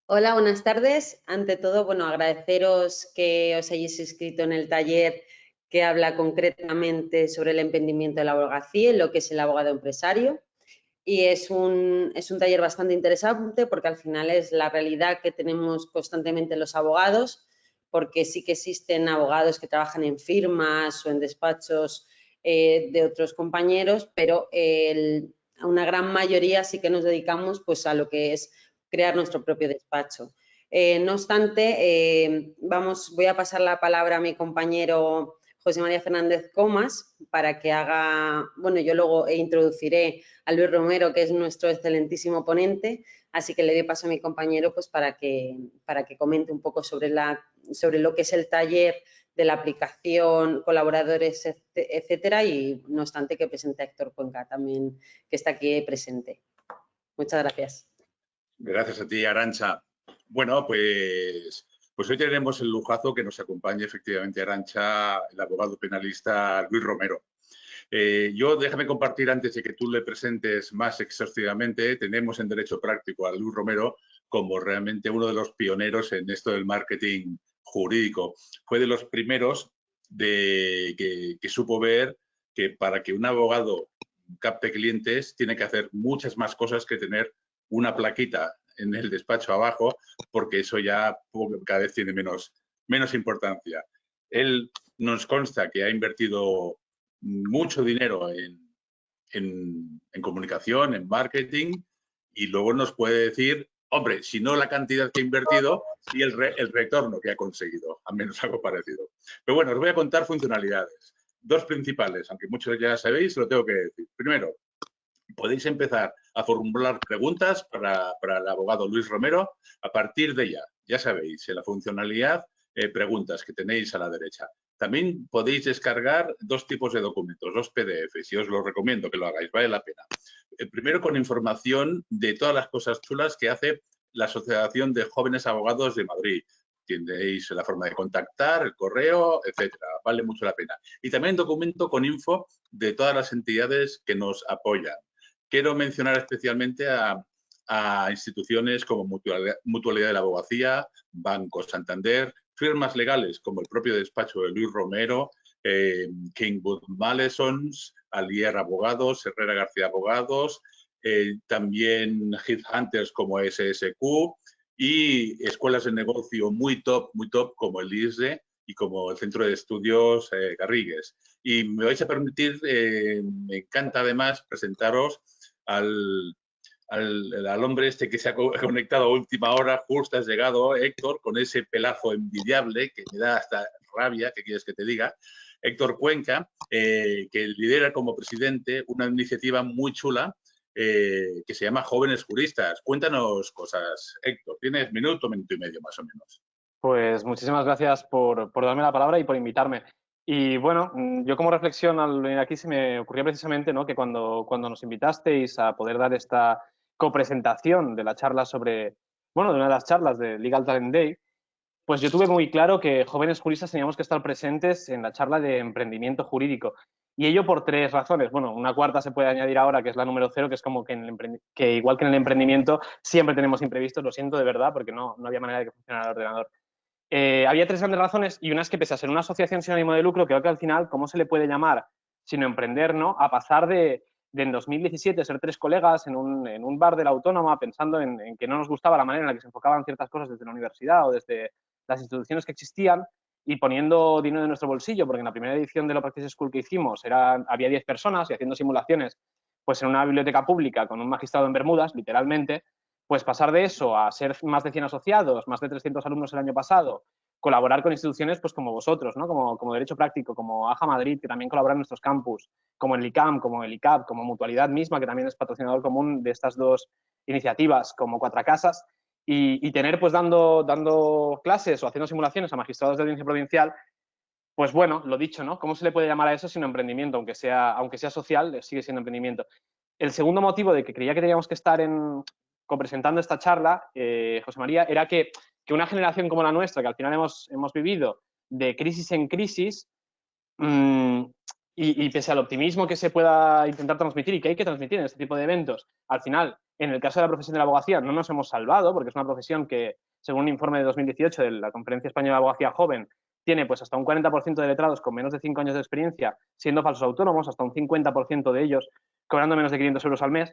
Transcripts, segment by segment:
Hola, buenas tardes. Ante todo, bueno, agradeceros que os hayáis inscrito en el taller que habla concretamente sobre el emprendimiento de la abogacía y lo que es el abogado empresario. Y es un taller bastante interesante porque al final es la realidad que tenemos constantemente los abogados, porque sí que existen abogados que trabajan en firmas o en despachos de otros compañeros, pero una gran mayoría sí que nos dedicamos pues, a lo que es crear nuestro propio despacho. No obstante, voy a pasar la palabra a mi compañero José María Fernández Comas para que haga, bueno, yo luego introduciré a Luis Romero, que es nuestro excelentísimo ponente, así que le doy paso a mi compañero pues, para que comente un poco sobre lo que es el taller de la aplicación, colaboradores, etcétera, y no obstante que presente a Héctor Cuenca también, que está aquí presente. Muchas gracias. Gracias a ti, Arantxa. Bueno, pues hoy tenemos el lujazo que nos acompañe efectivamente Arantxa, el abogado penalista Luis Romero. Déjame compartir antes de que tú le presentes más exhaustivamente, tenemos en Derecho Práctico a Luis Romero como realmente uno de los pioneros en esto del marketing jurídico. Fue de los primeros que supo ver que para que un abogado capte clientes tiene que hacer muchas más cosas que tener una plaquita en el despacho abajo, porque eso ya cada vez tiene menos importancia. Él nos consta que ha invertido mucho dinero en comunicación, en marketing, y luego nos puede decir, hombre, si no la cantidad que ha invertido, sí el retorno que ha conseguido, al menos algo parecido. Pero bueno, os voy a contar funcionalidades. Dos principales, aunque muchos ya sabéis, lo tengo que decir. Primero, podéis empezar a formular preguntas para el abogado Luis Romero a partir de ya sabéis, en la funcionalidad preguntas que tenéis a la derecha. También podéis descargar dos tipos de documentos, dos PDFs, y os lo recomiendo que lo hagáis, vale la pena. Primero, con información de todas las cosas chulas que hace la Asociación de Jóvenes Abogados de Madrid. Tenéis la forma de contactar, el correo, etcétera. Vale mucho la pena. Y también documento con info de todas las entidades que nos apoyan. Quiero mencionar especialmente a instituciones como Mutualidad de la Abogacía, Banco Santander, firmas legales como el propio despacho de Luis Romero, Kingwood Mallesons, Alier Abogados, Herrera García Abogados, también Headhunters como SSQ y escuelas de negocio muy top como el ISDE y como el Centro de Estudios Garrigues. Y me vais a permitir, me encanta además presentaros al hombre este que se ha conectado a última hora, justo has llegado, Héctor, con ese pelazo envidiable que me da hasta rabia, ¿qué quieres que te diga? Héctor Cuenca, que lidera como presidente una iniciativa muy chula que se llama Jóvenes Juristas. Cuéntanos cosas, Héctor. Tienes minuto y medio más o menos. Pues muchísimas gracias por darme la palabra y por invitarme. Y bueno, yo como reflexión al venir aquí se me ocurrió precisamente, ¿no?, que cuando nos invitasteis a poder dar esta copresentación de la charla sobre, bueno, de una de las charlas de Legal Talent Day, pues yo tuve muy claro que jóvenes juristas teníamos que estar presentes en la charla de emprendimiento jurídico. Y ello por tres razones. Bueno, una cuarta se puede añadir ahora, que es la número 0, que es como que igual que en el emprendimiento siempre tenemos imprevistos, lo siento de verdad, porque no había manera de que funcionara el ordenador. Había tres grandes razones y una es que pese a ser una asociación sin ánimo de lucro, creo que al final, ¿cómo se le puede llamar sino emprender, ¿no?, a pasar de en 2017 ser tres colegas en un bar de la Autónoma pensando en que no nos gustaba la manera en la que se enfocaban ciertas cosas desde la universidad o desde las instituciones que existían y poniendo dinero de nuestro bolsillo, porque en la primera edición de la Practice School que hicimos había 10 personas y haciendo simulaciones pues en una biblioteca pública con un magistrado en Bermudas, literalmente, pues pasar de eso a ser más de 100 asociados, más de 300 alumnos el año pasado, colaborar con instituciones pues como vosotros, ¿no?, como Derecho Práctico, como AJA Madrid, que también colabora en nuestros campus, como el ICAM, como el ICAP, como Mutualidad misma, que también es patrocinador común de estas dos iniciativas, como Cuatro Casas, y tener pues dando clases o haciendo simulaciones a magistrados de audiencia provincial, pues bueno, lo dicho, ¿no? ¿Cómo se le puede llamar a eso sino emprendimiento? Aunque sea social, sigue siendo emprendimiento. El segundo motivo de que creía que teníamos que estar copresentando esta charla, José María, era que una generación como la nuestra, que al final hemos vivido de crisis en crisis, y pese al optimismo que se pueda intentar transmitir y que hay que transmitir en este tipo de eventos, al final En el caso de la profesión de la abogacía no nos hemos salvado, porque es una profesión que, según un informe de 2018 de la Conferencia Española de Abogacía Joven, tiene pues hasta un 40% de letrados con menos de 5 años de experiencia siendo falsos autónomos, hasta un 50% de ellos cobrando menos de 500 euros al mes.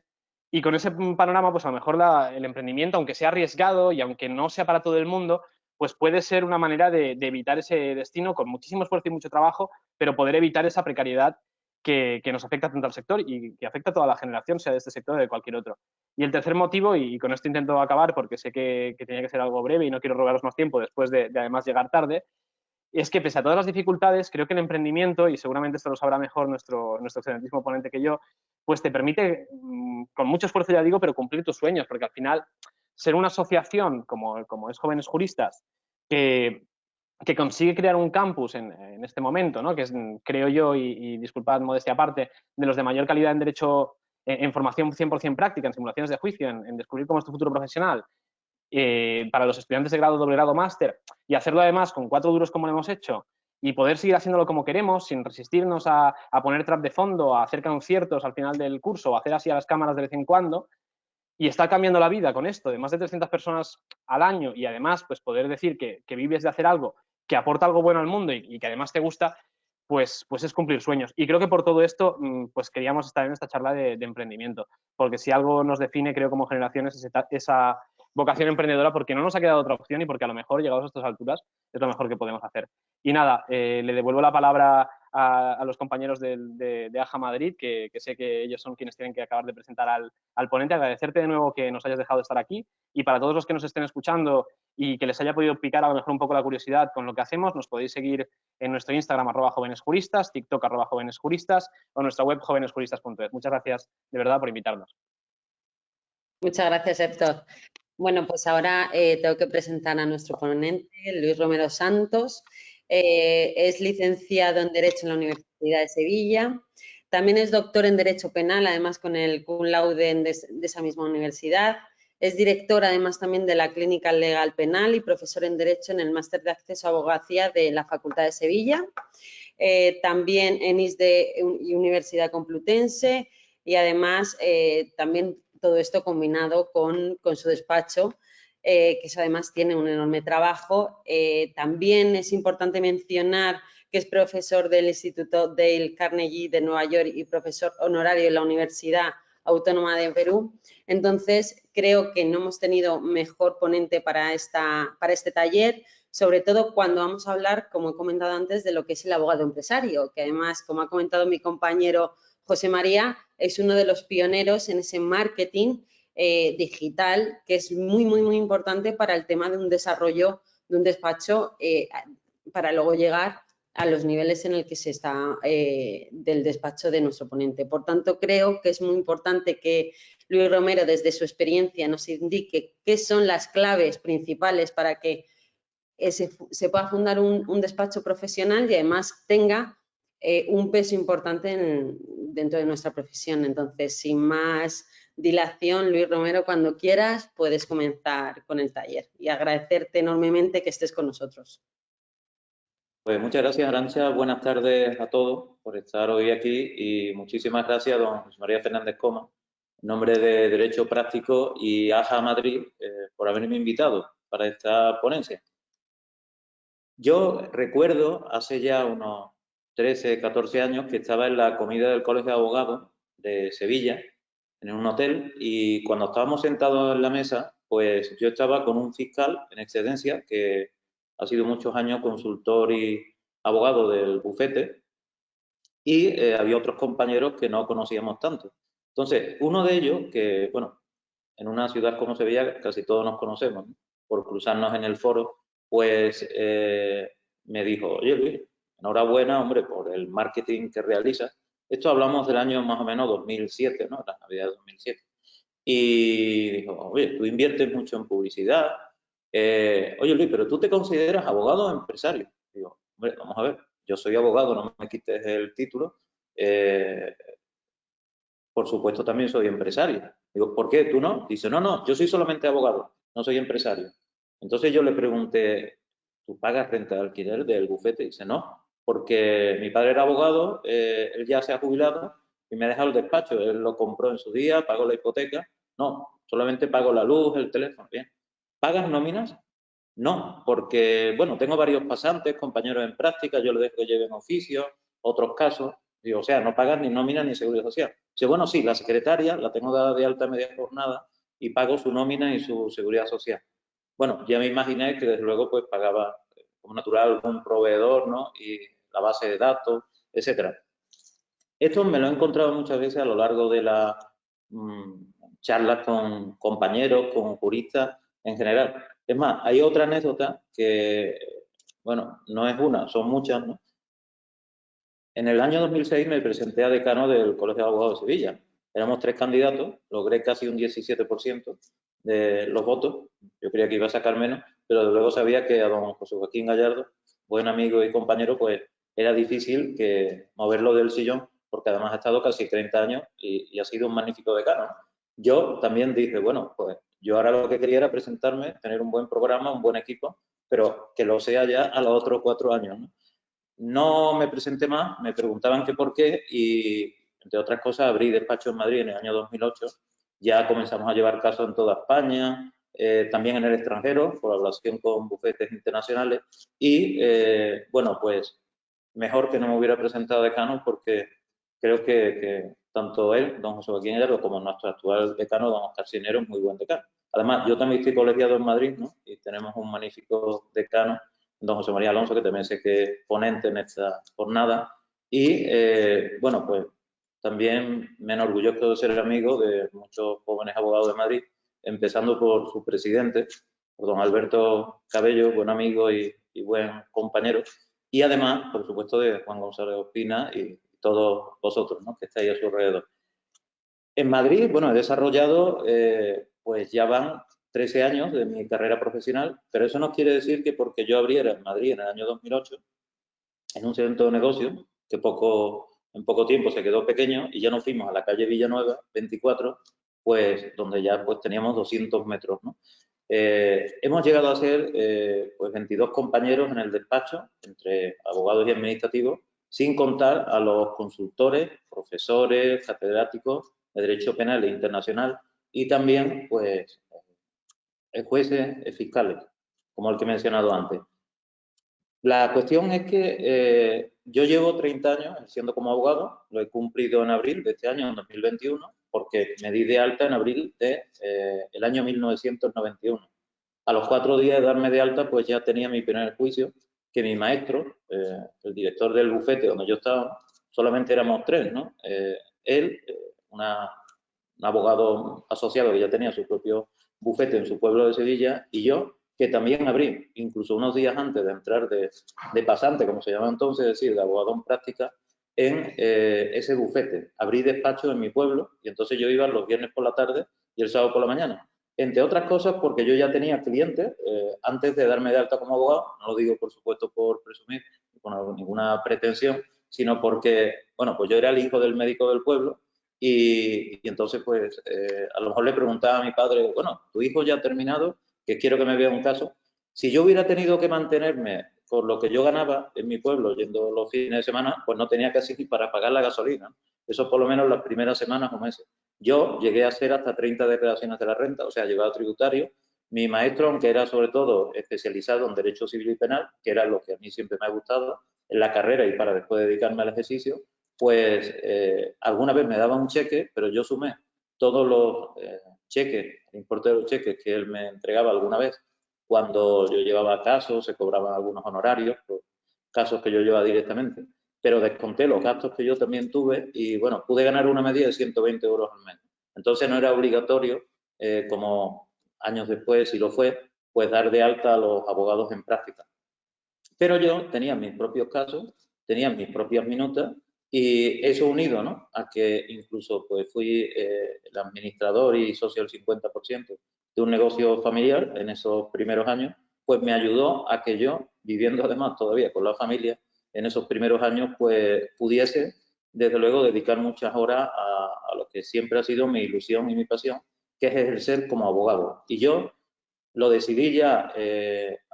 Y con ese panorama, pues a lo mejor el emprendimiento, aunque sea arriesgado y aunque no sea para todo el mundo, pues puede ser una manera de evitar ese destino con muchísimo esfuerzo y mucho trabajo, pero poder evitar esa precariedad que nos afecta tanto al sector y que afecta a toda la generación, sea de este sector o de cualquier otro. Y el tercer motivo, y con esto intento acabar porque sé que tenía que ser algo breve y no quiero robaros más tiempo después de además llegar tarde, es que pese a todas las dificultades, creo que el emprendimiento, y seguramente esto lo sabrá mejor nuestro excelentísimo ponente que yo, pues te permite, con mucho esfuerzo ya digo, pero cumplir tus sueños, porque al final ser una asociación como es Jóvenes Juristas, que consigue crear un campus en este momento, ¿no? Que es, creo yo, y disculpad modestia aparte, de los de mayor calidad en derecho, en formación 100% práctica, en simulaciones de juicio, en descubrir cómo es tu futuro profesional, para los estudiantes de grado, doble grado, máster, y hacerlo además con 4 duros como lo hemos hecho, y poder seguir haciéndolo como queremos, sin resistirnos a poner trap de fondo, a hacer conciertos al final del curso, o hacer así a las cámaras de vez en cuando, y está cambiando la vida con esto, de más de 300 personas al año, y además pues poder decir que vives de hacer algo que aporta algo bueno al mundo y que además te gusta, pues es cumplir sueños. Y creo que por todo esto, pues queríamos estar en esta charla de emprendimiento, porque si algo nos define, creo, como generación, es esa vocación emprendedora, porque no nos ha quedado otra opción y porque a lo mejor, llegados a estas alturas, es lo mejor que podemos hacer. Y nada, le devuelvo la palabra a los compañeros de AJA Madrid, que sé que ellos son quienes tienen que acabar de presentar al ponente. Agradecerte de nuevo que nos hayas dejado estar aquí, y para todos los que nos estén escuchando y que les haya podido picar a lo mejor un poco la curiosidad con lo que hacemos, nos podéis seguir en nuestro Instagram @jovenesjuristas, TikTok @jovenesjuristas o nuestra web jovenesjuristas.es. Muchas gracias de verdad por invitarnos. Muchas gracias, Héctor. Bueno, pues ahora tengo que presentar a nuestro ponente, Luis Romero Santos. Es licenciado en Derecho en la Universidad de Sevilla. También es doctor en Derecho Penal, además con el cum laude de esa misma universidad. Es director, además, también de la Clínica Legal Penal y profesor en Derecho en el Máster de Acceso a Abogacía de la Facultad de Sevilla. También en ISDE Universidad Complutense, y además también todo esto combinado con su despacho, que eso además tiene un enorme trabajo. También es importante mencionar que es profesor del Instituto Dale Carnegie de Nueva York y profesor honorario en la Universidad Autónoma de Perú. Entonces, creo que no hemos tenido mejor ponente para este taller, sobre todo cuando vamos a hablar, como he comentado antes, de lo que es el abogado empresario, que además, como ha comentado mi compañero José María, es uno de los pioneros en ese marketing digital, que es muy, muy, muy importante para el tema de un desarrollo de un despacho, para luego llegar a los niveles en el que se está del despacho de nuestro ponente. Por tanto, creo que es muy importante que Luis Romero, desde su experiencia, nos indique qué son las claves principales para que se pueda fundar un despacho profesional y además tenga un peso importante dentro de nuestra profesión. Entonces, sin más dilación, Luis Romero, cuando quieras puedes comenzar con el taller, y agradecerte enormemente que estés con nosotros. Pues muchas gracias, Arantxa. Buenas tardes a todos por estar hoy aquí, y muchísimas gracias a don José María Fernández Coma, en nombre de Derecho Práctico y AJA Madrid, por haberme invitado para esta ponencia. Yo recuerdo hace ya unos 13, 14 años que estaba en la comida del Colegio de Abogados de Sevilla, en un hotel, y cuando estábamos sentados en la mesa, pues yo estaba con un fiscal en excedencia que ha sido muchos años consultor y abogado del bufete, y había otros compañeros que no conocíamos tanto. Entonces, uno de ellos, que, bueno, en una ciudad como Sevilla casi todos nos conocemos, ¿no?, por cruzarnos en el foro, pues me dijo: oye, Luis, enhorabuena, hombre, por el marketing que realizas. Esto hablamos del año más o menos 2007, ¿no?, la Navidad de 2007. Y dijo: oye, tú inviertes mucho en publicidad. Oye, Luis, pero tú te consideras abogado o empresario. Digo: hombre, vamos a ver, yo soy abogado, no me quites el título. Por supuesto, también soy empresario. Digo: ¿por qué? ¿Tú no? Dice: no, yo soy solamente abogado, no soy empresario. Entonces yo le pregunté: ¿tú pagas renta de alquiler del bufete? Dice: no, porque mi padre era abogado, él ya se ha jubilado y me ha dejado el despacho. Él lo compró en su día, pagó la hipoteca. No, solamente pago la luz, el teléfono. Bien. ¿Pagas nóminas? No, porque, bueno, tengo varios pasantes, compañeros en práctica, yo les dejo que lleven oficios, otros casos, digo, o sea, no pagas ni nómina ni seguridad social. Dice, bueno, sí, la secretaria la tengo dada de alta media jornada y pago su nómina y su seguridad social. Bueno, ya me imaginé que desde luego pues pagaba como natural un proveedor, ¿no? Y la base de datos, etcétera. Esto me lo he encontrado muchas veces a lo largo de las charlas con compañeros, con juristas en general. Es más, hay otra anécdota que, bueno, no es una, son muchas, ¿no? En el año 2006 me presenté a decano del Colegio de Abogados de Sevilla. Éramos 3 candidatos, logré casi un 17% de los votos. Yo creía que iba a sacar menos, pero luego sabía que a don José Joaquín Gallardo, buen amigo y compañero, pues era difícil que moverlo del sillón, porque además ha estado casi 30 años y ha sido un magnífico decano. Yo también dije, bueno, pues yo ahora lo que quería era presentarme, tener un buen programa, un buen equipo, pero que lo sea ya a los otros 4 años, ¿no? No me presenté más, me preguntaban que por qué y, entre otras cosas, abrí despacho en Madrid en el año 2008. Ya comenzamos a llevar casos en toda España, también en el extranjero, colaboración con bufetes internacionales y, bueno, pues mejor que no me hubiera presentado decano porque creo que tanto él, don José Joaquín Gallardo, como nuestro actual decano, don Oscar Sinero, es muy buen decano. Además, yo también estoy colegiado en Madrid, ¿no? Y tenemos un magnífico decano, don José María Alonso, que también sé que es ponente en esta jornada. Y, bueno, pues también me enorgullezco de ser amigo de muchos jóvenes abogados de Madrid, empezando por su presidente, por don Alberto Cabello, buen amigo y buen compañero. Y además, por supuesto, de Juan González Ospina y todos vosotros, ¿no?, que estáis a su alrededor. En Madrid, bueno, he desarrollado, pues ya van 13 años de mi carrera profesional, pero eso no quiere decir que porque yo abriera en Madrid en el año 2008, en un centro de negocios, que en poco tiempo se quedó pequeño y ya nos fuimos a la calle Villanueva, 24, pues donde ya pues teníamos 200 metros, ¿no? Hemos llegado a ser pues 22 compañeros en el despacho, entre abogados y administrativos, sin contar a los consultores, profesores, catedráticos de Derecho Penal e Internacional y también pues jueces, fiscales, como el que he mencionado antes. La cuestión es que yo llevo 30 años siendo como abogado, lo he cumplido en abril de este año, en 2021, porque me di de alta en abril del año 1991. A los 4 días de darme de alta, pues ya tenía mi primer juicio, que mi maestro, el director del bufete donde yo estaba, solamente éramos 3, ¿no? Él, un abogado asociado que ya tenía su propio bufete en su pueblo de Sevilla, y yo, que también abrí, incluso unos días antes de entrar de pasante, como se llama entonces, es decir, de abogado en práctica, en ese bufete. Abrí despacho en mi pueblo y entonces yo iba los viernes por la tarde y el sábado por la mañana. Entre otras cosas porque yo ya tenía clientes antes de darme de alta como abogado, no lo digo por supuesto por presumir, con ninguna pretensión, sino porque, bueno, pues yo era el hijo del médico del pueblo y entonces pues a lo mejor le preguntaba a mi padre, bueno, tu hijo ya ha terminado, que quiero que me vea un caso. Si yo hubiera tenido que mantenerme por lo que yo ganaba en mi pueblo yendo los fines de semana, pues no tenía casi ni para pagar la gasolina. Eso por lo menos las primeras semanas o meses. Yo llegué a hacer hasta 30 declaraciones de la renta, o sea, llevado tributario. Mi maestro, aunque era sobre todo especializado en Derecho Civil y Penal, que era lo que a mí siempre me ha gustado en la carrera y para después dedicarme al ejercicio, pues alguna vez me daba un cheque, pero yo sumé todos los cheques, el importe de los cheques que él me entregaba alguna vez cuando yo llevaba casos, se cobraban algunos honorarios por casos que yo llevaba directamente, pero desconté los gastos que yo también tuve y, bueno, pude ganar una media de 120 euros al mes. Entonces no era obligatorio, como años después, si lo fue, pues dar de alta a los abogados en práctica. Pero yo tenía mis propios casos, tenía mis propias minutas y eso unido, ¿no?, a que incluso pues fui el administrador y socio del 50% de un negocio familiar en esos primeros años, pues me ayudó a que yo, viviendo además todavía con la familia, en esos primeros años pues pudiese, desde luego, dedicar muchas horas a lo que siempre ha sido mi ilusión y mi pasión, que es ejercer como abogado. Y yo lo decidí ya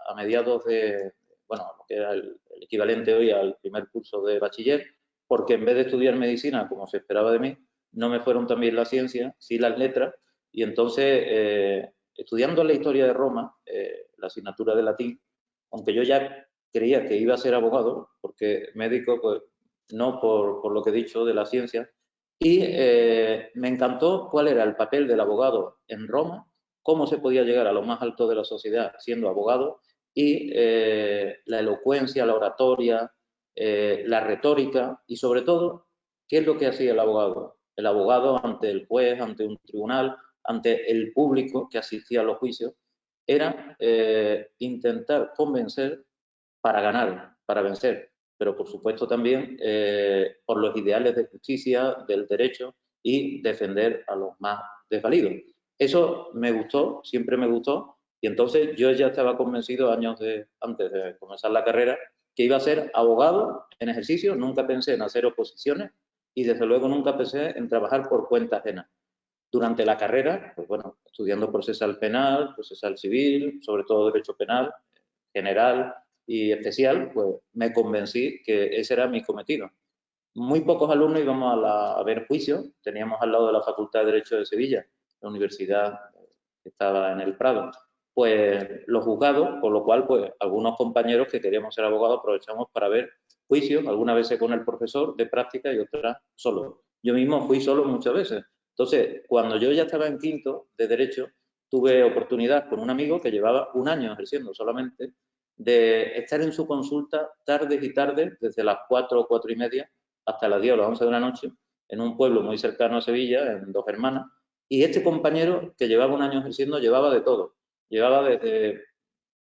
a mediados de, bueno, lo que era el equivalente hoy al primer curso de bachiller, porque en vez de estudiar medicina, como se esperaba de mí, no me fueron también las ciencias, sí las letras, Y entonces, estudiando la historia de Roma, la asignatura de latín, aunque yo ya creía que iba a ser abogado, porque médico, pues no por lo que he dicho de la ciencia, y me encantó cuál era el papel del abogado en Roma, cómo se podía llegar a lo más alto de la sociedad siendo abogado, y la elocuencia, la oratoria, la retórica, y sobre todo, ¿qué es lo que hacía el abogado? El abogado ante el juez, ante un tribunal, ante el público que asistía a los juicios, era intentar convencer para ganar, para vencer, pero por supuesto también por los ideales de justicia, del derecho y defender a los más desvalidos. Eso me gustó, siempre me gustó, y entonces yo ya estaba convencido antes de comenzar la carrera que iba a ser abogado en ejercicio, nunca pensé en hacer oposiciones y desde luego nunca pensé en trabajar por cuenta ajena. Durante la carrera, pues bueno, estudiando procesal penal, procesal civil, sobre todo derecho penal, general y especial, pues me convencí que ese era mi cometido. Muy pocos alumnos íbamos a ver juicios, teníamos al lado de la Facultad de Derecho de Sevilla, la universidad que estaba en el Prado, pues los juzgados, por lo cual pues algunos compañeros que queríamos ser abogados aprovechamos para ver juicios, algunas veces con el profesor de práctica y otras solo. Yo mismo fui solo muchas veces. Entonces, cuando yo ya estaba en quinto de Derecho, tuve oportunidad con un amigo que llevaba un año ejerciendo solamente, de estar en su consulta tardes y tardes, desde las 4 o 4 y media hasta las 10 o las 11 de la noche, en un pueblo muy cercano a Sevilla, en Dos Hermanas, y este compañero que llevaba un año ejerciendo llevaba de todo. Llevaba desde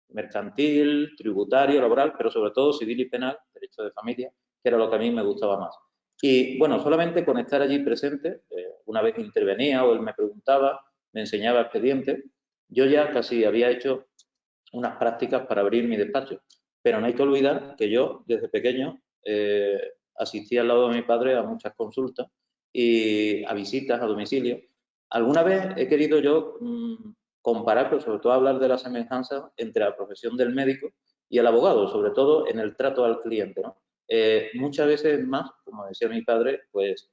mercantil, tributario, laboral, pero sobre todo civil y penal, derecho de familia, que era lo que a mí me gustaba más. Y bueno, solamente con estar allí presente, una vez intervenía o él me preguntaba, me enseñaba expedientes, yo ya casi había hecho unas prácticas para abrir mi despacho. Pero no hay que olvidar que yo, desde pequeño, asistí al lado de mi padre a muchas consultas y a visitas a domicilio. Alguna vez he querido yo comparar, pero sobre todo hablar de la semejanza entre la profesión del médico y el abogado, sobre todo en el trato al cliente, ¿no? Muchas veces más, como decía mi padre, pues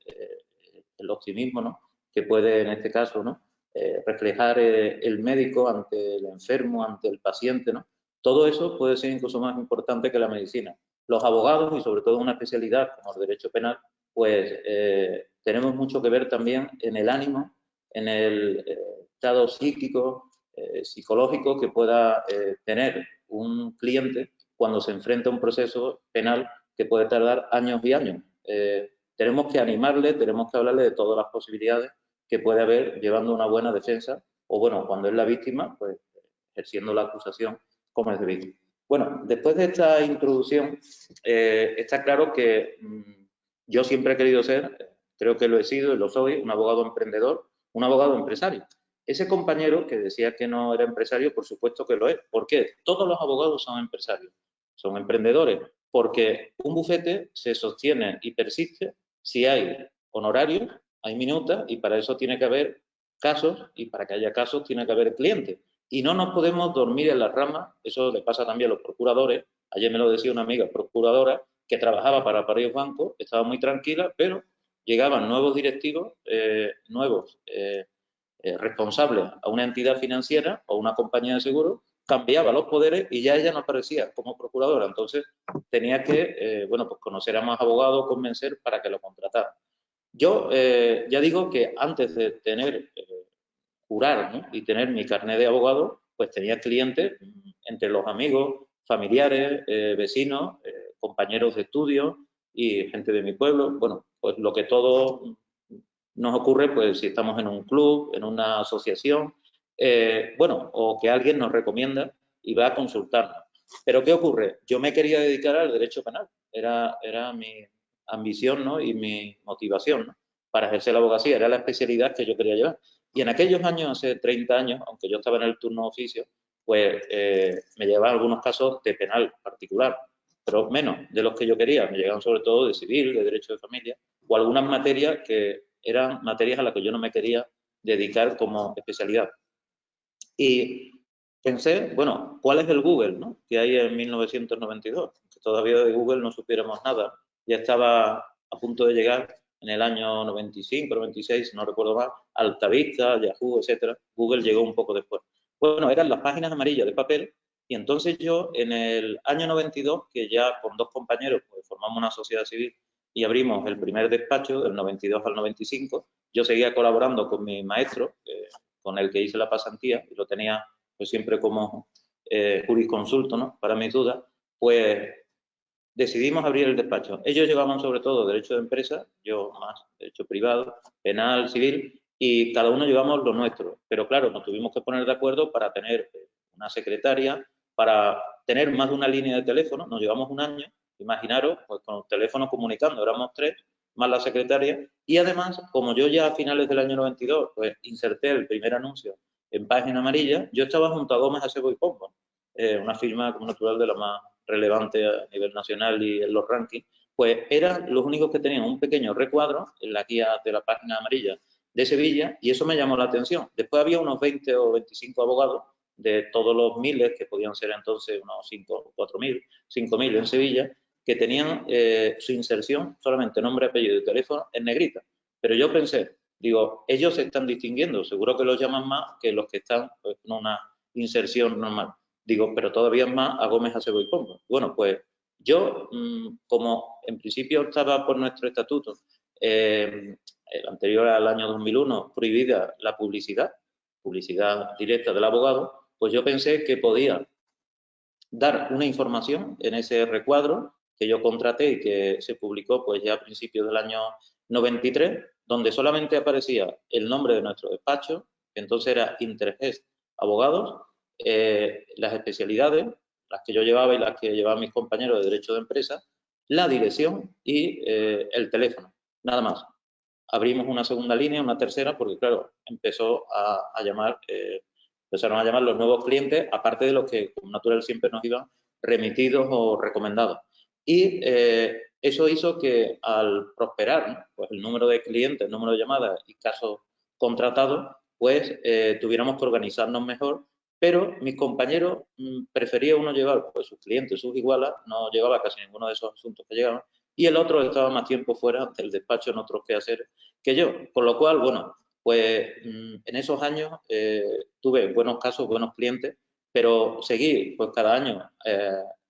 el optimismo, ¿no?, que puede en este caso, ¿no?, reflejar el médico ante el enfermo, ante el paciente, ¿no? Todo eso puede ser incluso más importante que la medicina. Los abogados, y sobre todo una especialidad como el derecho penal, pues tenemos mucho que ver también en el ánimo, en el estado psíquico, psicológico que pueda tener un cliente cuando se enfrenta a un proceso penal que puede tardar años y años. Tenemos que animarle, tenemos que hablarle de todas las posibilidades que puede haber llevando una buena defensa, o bueno, cuando es la víctima, pues ejerciendo la acusación como es debido. Bueno, después de esta introducción, está claro que yo siempre he querido ser, creo que lo he sido y lo soy, un abogado emprendedor, un abogado empresario. Ese compañero que decía que no era empresario, por supuesto que lo es. ¿Por qué? Todos los abogados son empresarios, son emprendedores, porque un bufete se sostiene y persiste si hay honorarios, hay minutas, y para eso tiene que haber casos, y para que haya casos tiene que haber clientes. Y no nos podemos dormir en las ramas, eso le pasa también a los procuradores. Ayer me lo decía una amiga procuradora que trabajaba para varios bancos, estaba muy tranquila, pero llegaban nuevos directivos, nuevos responsables a una entidad financiera o una compañía de seguros, cambiaba los poderes y ya ella no aparecía como procuradora. Entonces tenía que, bueno, pues conocer a más abogados, convencer para que lo contrataran. Yo ya digo que antes de tener, jurar, ¿no?, y tener mi carnet de abogado, pues tenía clientes entre los amigos, familiares, vecinos, compañeros de estudio y gente de mi pueblo. Bueno, pues lo que todo nos ocurre, pues si estamos en un club, en una asociación, bueno, o que alguien nos recomienda y va a consultarnos. Pero ¿qué ocurre? Yo me quería dedicar al derecho penal, era mi ambición, ¿no?, y mi motivación, ¿no?, para ejercer la abogacía, era la especialidad que yo quería llevar. Y en aquellos años, hace 30 años, aunque yo estaba en el turno de oficio, pues me llevaban algunos casos de penal particular, pero menos de los que yo quería. Me llegaban sobre todo de civil, de derecho de familia, o algunas materias que eran materias a las que yo no me quería dedicar como especialidad. Y pensé, bueno, ¿cuál es el Google, ¿no?, que hay en 1992? Que todavía de Google no supiéramos nada. Ya estaba a punto de llegar en el año 95, 96, no recuerdo más, Altavista, Yahoo, etcétera. Google llegó un poco después. Bueno, eran las páginas amarillas de papel y entonces yo en el año 92, que ya con 2 compañeros pues, formamos una sociedad civil y abrimos el primer despacho del 92 al 95, yo seguía colaborando con mi maestro, con el que hice la pasantía y lo tenía pues, siempre como jurisconsulto, ¿no? Para mis dudas, pues decidimos abrir el despacho. Ellos llevaban sobre todo derecho de empresa, yo más derecho privado, penal, civil, y cada uno llevamos lo nuestro. Pero claro, nos tuvimos que poner de acuerdo para tener una secretaria, para tener más de una línea de teléfono. Nos llevamos un año, imaginaros, pues con el teléfono comunicando, éramos 3, más la secretaria. Y además, como yo ya a finales del año 92, pues inserté el primer anuncio en Página Amarilla, yo estaba junto a Gómez Acebo y Pombo, una firma como natural de la más relevante a nivel nacional y en los rankings, pues eran los únicos que tenían un pequeño recuadro en la guía de la Página Amarilla de Sevilla y eso me llamó la atención. Después había unos 20 o 25 abogados de todos los miles, que podían ser entonces unos 5, 4.000, 5.000 en Sevilla, que tenían su inserción, solamente nombre, apellido y teléfono, en negrita. Pero yo pensé, digo, ellos se están distinguiendo, seguro que los llaman más que los que están pues, con una inserción normal. Digo, pero todavía más a Gómez Acebo y Pombo. Bueno, pues yo, como en principio estaba por nuestro estatuto, el anterior al año 2001, prohibida la publicidad directa del abogado, pues yo pensé que podía dar una información en ese recuadro que yo contraté y que se publicó pues ya a principios del año 93, donde solamente aparecía el nombre de nuestro despacho, que entonces era Intergest Abogados, las especialidades, las que yo llevaba y las que llevaban mis compañeros de Derecho de Empresa, la dirección y el teléfono, nada más. Abrimos una segunda línea, una tercera, porque claro, empezaron a llamar los nuevos clientes, aparte de los que, como natural, siempre nos iban remitidos o recomendados. Y eso hizo que al prosperar, ¿no? Pues el número de clientes, el número de llamadas y casos contratados, pues tuviéramos que organizarnos mejor, pero mis compañeros prefería uno llevar pues, sus clientes, sus igualas, no llevaba casi ninguno de esos asuntos que llegaban, y el otro estaba más tiempo fuera del despacho en otros quehaceres que yo, con lo cual, bueno, pues en esos años tuve buenos casos, buenos clientes, pero seguí pues cada año,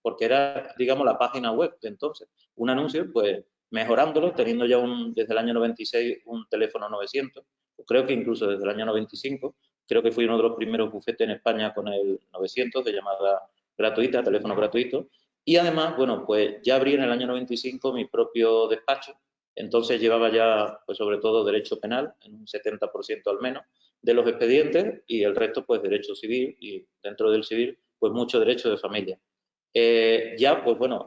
porque era, digamos, la página web de entonces, un anuncio, pues mejorándolo, teniendo ya desde el año 96 un teléfono 900, creo que incluso desde el año 95, creo que fui uno de los primeros bufetes en España con el 900 de llamada gratuita, teléfono gratuito, y además, bueno, pues ya abrí en el año 95 mi propio despacho. Entonces llevaba ya, pues sobre todo, derecho penal, en un 70% al menos, de los expedientes y el resto, pues, derecho civil y dentro del civil, pues, mucho derecho de familia. Ya, pues, bueno,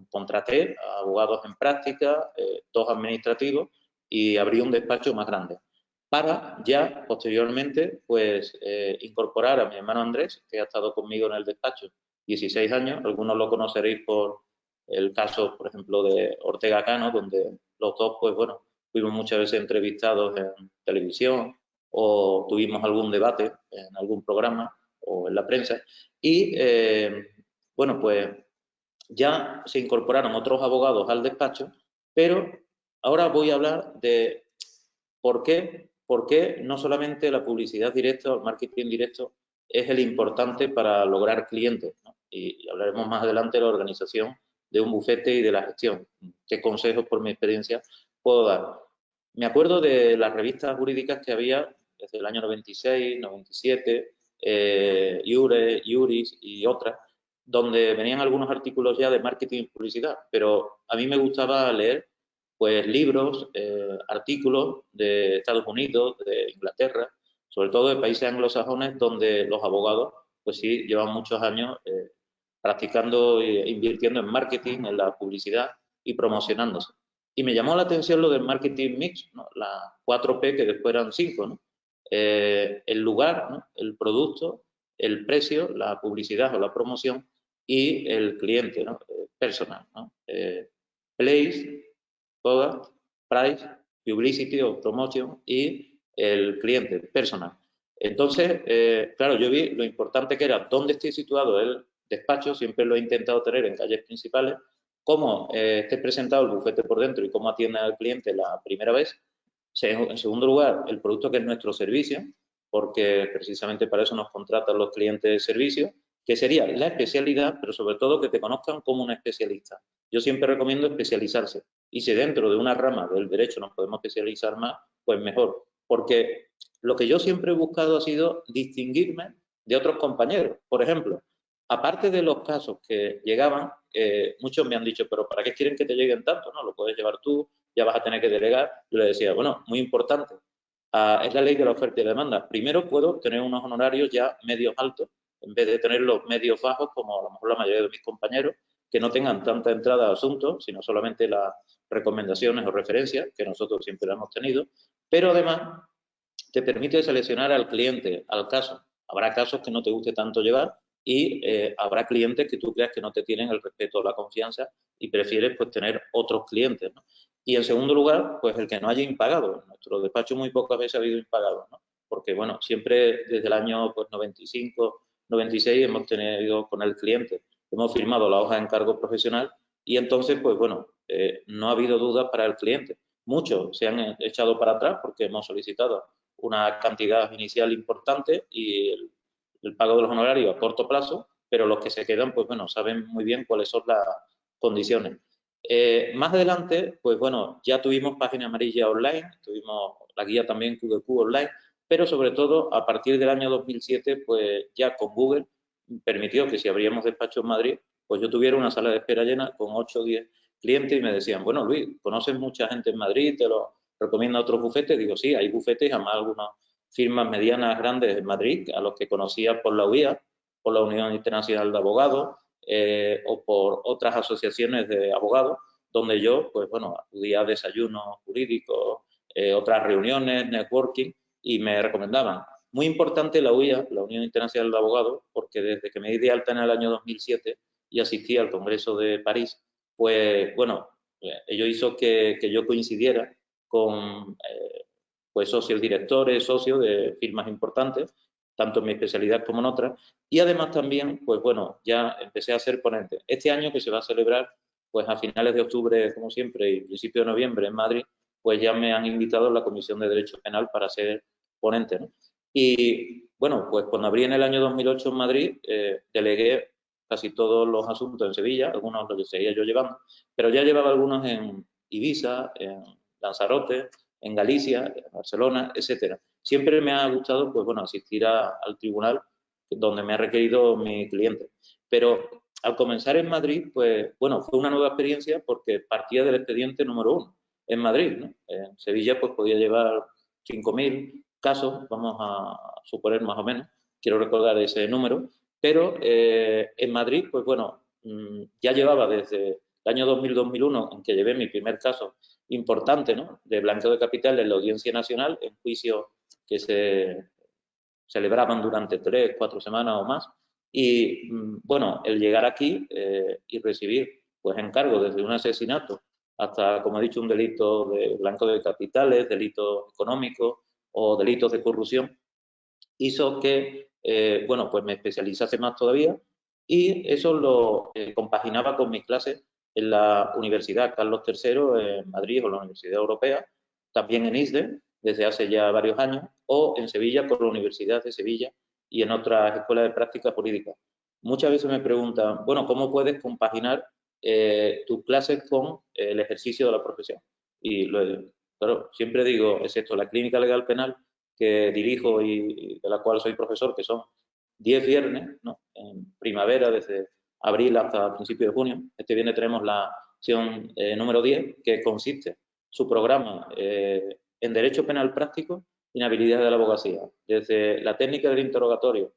contraté a abogados en práctica, 2 administrativos y abrí un despacho más grande para ya, posteriormente, pues, incorporar a mi hermano Andrés, que ha estado conmigo en el despacho 16 años, algunos lo conoceréis por el caso, por ejemplo, de Ortega Cano, donde los dos, pues bueno, fuimos muchas veces entrevistados en televisión o tuvimos algún debate en algún programa o en la prensa. Y, bueno, pues ya se incorporaron otros abogados al despacho, pero ahora voy a hablar de por qué no solamente la publicidad directa o el marketing directo es el importante para lograr clientes, ¿no? Y hablaremos más adelante de la organización de un bufete y de la gestión. ¿Qué consejos, por mi experiencia, puedo dar? Me acuerdo de las revistas jurídicas que había desde el año 96, 97, Iure, Iuris y otras, donde venían algunos artículos ya de marketing y publicidad, pero a mí me gustaba leer pues libros, artículos de Estados Unidos, de Inglaterra, sobre todo de países anglosajones donde los abogados pues sí llevan muchos años practicando e invirtiendo en marketing, en la publicidad y promocionándose. Y me llamó la atención lo del marketing mix, ¿no? Las 4P que después eran 5, ¿no? El lugar, ¿no? El producto, el precio, la publicidad o la promoción y el cliente, ¿no? Personal, ¿no? Place, product, price, publicity o promotion y el cliente personal. Entonces, claro, yo vi lo importante que era dónde estoy situado el despacho, siempre lo he intentado tener en calles principales, cómo esté presentado el bufete por dentro y cómo atiende al cliente la primera vez. En segundo lugar, el producto que es nuestro servicio, porque precisamente para eso nos contratan los clientes de servicio, que sería la especialidad, pero sobre todo que te conozcan como un especialista. Yo siempre recomiendo especializarse. Y si dentro de una rama del derecho nos podemos especializar más, pues mejor. Porque lo que yo siempre he buscado ha sido distinguirme de otros compañeros. Por ejemplo, aparte de los casos que llegaban, muchos me han dicho, pero ¿para qué quieren que te lleguen tanto? No, lo puedes llevar tú, ya vas a tener que delegar. Yo le decía, bueno, muy importante, es la ley de la oferta y la demanda. Primero puedo tener unos honorarios ya medios altos, en vez de tener los medios bajos, como a lo mejor la mayoría de mis compañeros, que no tengan tanta entrada a asuntos, sino solamente las recomendaciones o referencias, que nosotros siempre las hemos tenido, pero además te permite seleccionar al cliente, al caso. Habrá casos que no te guste tanto llevar y habrá clientes que tú creas que no te tienen el respeto o la confianza y prefieres pues tener otros clientes, ¿no? Y en segundo lugar, pues el que no haya impagado. En nuestro despacho muy pocas veces ha habido impagados, ¿no? Porque, bueno, siempre desde el año pues, 95, 96 hemos tenido con el cliente, hemos firmado la hoja de encargo profesional y entonces, pues bueno, no ha habido dudas para el cliente. Muchos se han echado para atrás porque hemos solicitado una cantidad inicial importante y el pago de los honorarios a corto plazo, pero los que se quedan, pues bueno, saben muy bien cuáles son las condiciones. Más adelante, pues bueno, ya tuvimos página amarilla online, tuvimos la guía también QDQ online, pero sobre todo a partir del año 2007, pues ya con Google permitió que si abríamos despacho en Madrid, pues yo tuviera una sala de espera llena con 8 o 10 clientes y me decían, bueno, Luis, ¿conoces mucha gente en Madrid? ¿Te lo recomienda otros bufetes? Digo, sí, hay bufetes, además algunas firmas medianas grandes en Madrid, a los que conocía por la UIA, por la Unión Internacional de Abogados, o por otras asociaciones de abogados, donde yo, pues bueno, acudía a desayunos jurídicos, otras reuniones, networking, y me recomendaban. Muy importante la UIA, la Unión Internacional de Abogados, porque desde que me di de alta en el año 2007 y asistí al Congreso de París, pues bueno, ello hizo que yo coincidiera con pues socios directores, socios de firmas importantes, tanto en mi especialidad como en otras, y además también, pues bueno, ya empecé a ser ponente. Este año que se va a celebrar, pues a finales de octubre, como siempre, y principio de noviembre en Madrid, pues ya me han invitado a la Comisión de Derecho Penal para ser ponente, ¿no? Y bueno, pues cuando abrí en el año 2008 en Madrid, delegué casi todos los asuntos en Sevilla, algunos los seguía yo llevando, pero ya llevaba algunos en Ibiza, en Lanzarote, en Galicia, en Barcelona, etcétera. Siempre me ha gustado, pues bueno, asistir al tribunal donde me ha requerido mi cliente. Pero al comenzar en Madrid, pues bueno, fue una nueva experiencia porque partía del expediente número 1 en Madrid, ¿no? En Sevilla pues podía llevar 5.000 casos, vamos a suponer más o menos, quiero recordar ese número, pero en Madrid, pues bueno, ya llevaba desde el año 2000-2001 en que llevé mi primer caso importante, ¿no?, de blanqueo de capitales en la Audiencia Nacional, en juicios que se celebraban durante 3, 4 semanas o más. Y bueno, el llegar aquí y recibir pues encargos desde un asesinato hasta, como he dicho, un delito de blanqueo de capitales, delitos económicos o delitos de corrupción, hizo que, bueno, pues me especializase más todavía y eso lo compaginaba con mis clases en la Universidad Carlos III en Madrid o la Universidad Europea, también en ISDE desde hace ya varios años, o en Sevilla con la Universidad de Sevilla y en otras escuelas de práctica jurídica. Muchas veces me preguntan, bueno, ¿cómo puedes compaginar tus clases con el ejercicio de la profesión? Y claro, siempre digo, excepto la clínica legal penal, que dirijo y de la cual soy profesor, que son 10 viernes, ¿no?, en primavera, desde abril hasta principios de junio. Este viernes tenemos la sesión número 10, que consiste su programa en Derecho Penal Práctico y en Habilidades de la Abogacía, desde la técnica del interrogatorio,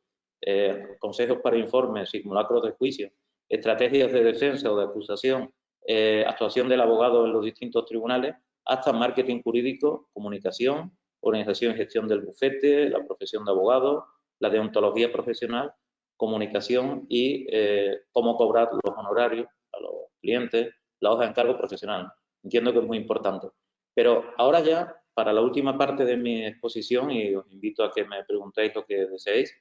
consejos para informes, simulacros de juicio, estrategias de defensa o de acusación, actuación del abogado en los distintos tribunales, hasta marketing jurídico, comunicación, organización y gestión del bufete, la profesión de abogado, la deontología profesional, comunicación y cómo cobrar los honorarios a los clientes, la hoja de encargo profesional. Entiendo que es muy importante. Pero ahora ya, para la última parte de mi exposición, y os invito a que me preguntéis lo que deseéis,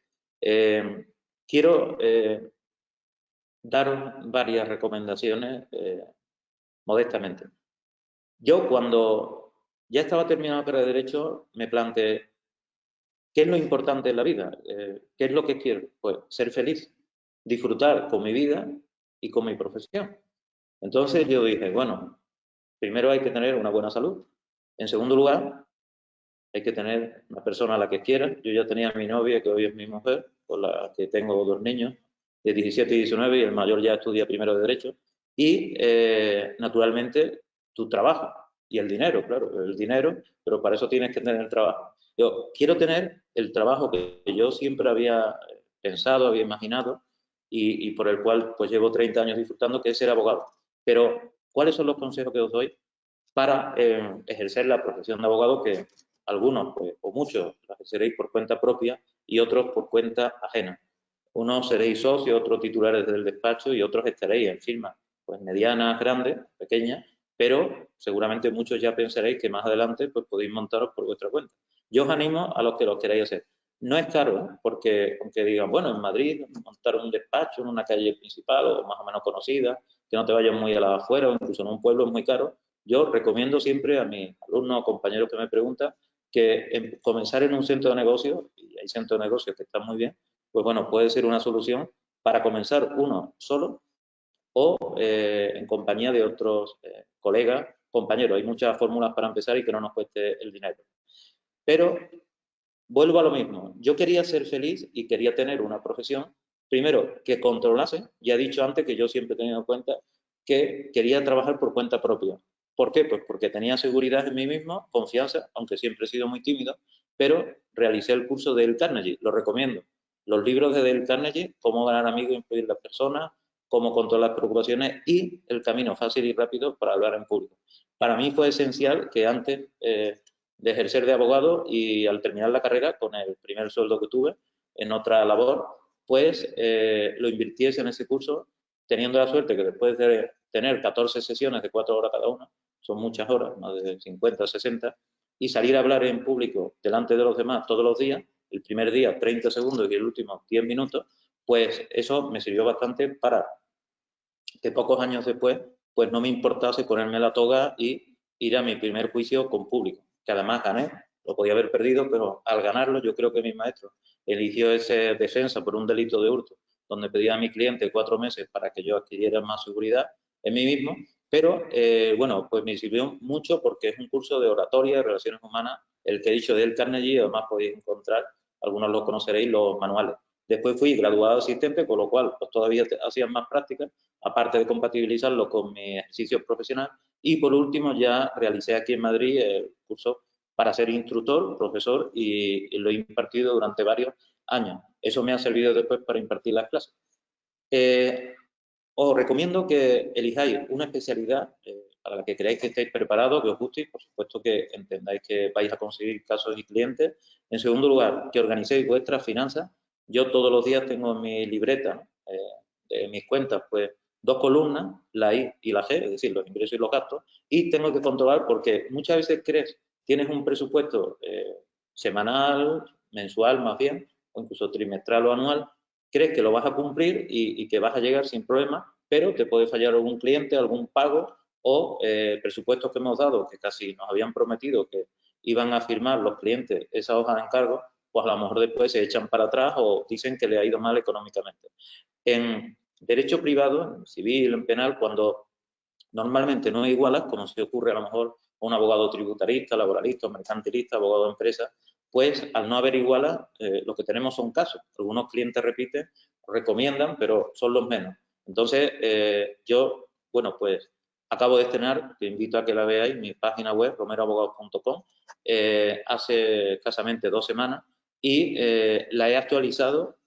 quiero daros varias recomendaciones modestamente. Yo, cuando ya estaba terminando la carrera de Derecho, me planteé, ¿qué es lo importante en la vida? ¿Qué es lo que quiero? Pues ser feliz, disfrutar con mi vida y con mi profesión. Entonces yo dije, bueno, primero hay que tener una buena salud. En segundo lugar, hay que tener una persona a la que quiera. Yo ya tenía a mi novia, que hoy es mi mujer, con la que tengo 2 niños, de 17 y 19, y el mayor ya estudia primero de Derecho. Y, naturalmente, tu trabajo y el dinero, claro, el dinero, pero para eso tienes que tener el trabajo. Yo quiero tener el trabajo que yo siempre había pensado, había imaginado, y por el cual pues llevo 30 años disfrutando, que es ser abogado. Pero, ¿cuáles son los consejos que os doy para ejercer la profesión de abogado? Que algunos, pues, o muchos, la ejerceréis por cuenta propia y otros por cuenta ajena. Unos seréis socios, otros titulares del despacho y otros estaréis en firmas, pues medianas, grandes, pequeñas, pero seguramente muchos ya pensaréis que más adelante pues podéis montaros por vuestra cuenta. Yo os animo a los que lo queráis hacer. No es caro, ¿eh? Porque aunque digan, bueno, en Madrid montar un despacho en una calle principal o más o menos conocida, que no te vayas muy a la afuera o incluso en un pueblo es muy caro, yo recomiendo siempre a mis alumnos o compañeros que me preguntan que comenzar en un centro de negocios, y hay centros de negocios que están muy bien, pues bueno, puede ser una solución para comenzar uno solo o en compañía de otros colegas, compañeros. Hay muchas fórmulas para empezar y que no nos cueste el dinero. Pero vuelvo a lo mismo. Yo quería ser feliz y quería tener una profesión, primero, que controlase. Ya he dicho antes que yo siempre he tenido en cuenta que quería trabajar por cuenta propia. ¿Por qué? Pues porque tenía seguridad en mí mismo, confianza, aunque siempre he sido muy tímido, pero realicé el curso de Dale Carnegie, lo recomiendo. Los libros de Dale Carnegie, cómo ganar amigos e influir en las personas, cómo controlar las preocupaciones y el camino fácil y rápido para hablar en público. Para mí fue esencial que antes de ejercer de abogado y al terminar la carrera, con el primer sueldo que tuve en otra labor, pues lo invirtiese en ese curso, teniendo la suerte que después de tener 14 sesiones de 4 horas cada una, son muchas horas, más de 50, 60, y salir a hablar en público delante de los demás todos los días, el primer día 30 segundos y el último 10 minutos, pues eso me sirvió bastante para que pocos años después pues no me importase ponerme la toga y ir a mi primer juicio con público, que además gané, lo podía haber perdido, pero al ganarlo yo creo que mi maestro eligió esa defensa por un delito de hurto, donde pedía a mi cliente 4 meses para que yo adquiriera más seguridad en mí mismo, pero bueno, pues me sirvió mucho porque es un curso de oratoria, de relaciones humanas, el que he dicho de Dale Carnegie, además podéis encontrar, algunos lo conoceréis, los manuales. Después fui graduado asistente, con lo cual pues todavía hacían más prácticas, aparte de compatibilizarlo con mi ejercicio profesional. Y por último ya realicé aquí en Madrid el curso para ser instructor, profesor, y lo he impartido durante varios años. Eso me ha servido después para impartir las clases. Os recomiendo que elijáis una especialidad para la que creáis que estéis preparados, que os guste y por supuesto que entendáis que vais a conseguir casos y clientes. En segundo lugar, que organicéis vuestras finanzas. Yo todos los días tengo en mi libreta de mis cuentas, pues 2 columnas, la I y la G, es decir, los ingresos y los gastos, y tengo que controlar porque muchas veces tienes un presupuesto semanal, mensual más bien, o incluso trimestral o anual, crees que lo vas a cumplir y que vas a llegar sin problema, pero te puede fallar algún cliente, algún pago o presupuestos que hemos dado que casi nos habían prometido que iban a firmar los clientes esa hoja de encargo, pues a lo mejor después se echan para atrás o dicen que le ha ido mal económicamente. En derecho privado, en civil, en penal, cuando normalmente no igualas, como se ocurre a lo mejor a un abogado tributarista, laboralista, mercantilista, abogado de empresa, pues al no haber igualas, lo que tenemos son casos. Algunos clientes repiten, recomiendan, pero son los menos. Entonces, yo, bueno, pues acabo de estrenar, te invito a que la veáis, mi página web, romeroabogados.com, hace escasamente 2 semanas y la he actualizado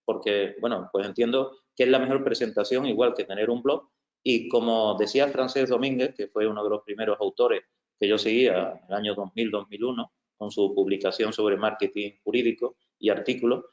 porque, bueno, pues entiendo que es la mejor presentación, igual que tener un blog. Y como decía Francesc Domínguez, que fue uno de los primeros autores que yo seguía en el año 2000-2001, con su publicación sobre marketing jurídico y artículos,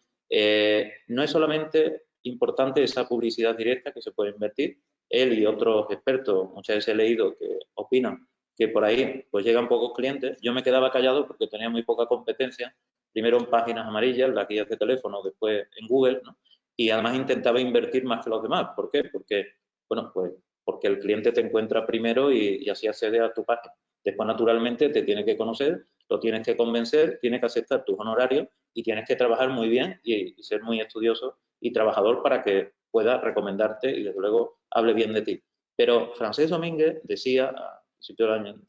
no es solamente importante esa publicidad directa que se puede invertir. Él y otros expertos, muchas veces he leído que opinan que por ahí pues llegan pocos clientes. Yo me quedaba callado porque tenía muy poca competencia, primero en páginas amarillas, las guías de teléfono, después en Google, ¿no? y además intentaba invertir más que los demás. ¿Por qué? Porque, bueno, pues porque el cliente te encuentra primero y así accede a tu página. Después, naturalmente, te tiene que conocer, lo tienes que convencer, tienes que aceptar tus honorarios y tienes que trabajar muy bien y ser muy estudioso y trabajador para que pueda recomendarte y, desde luego, hable bien de ti. Pero Francesc Domínguez decía, a principios del año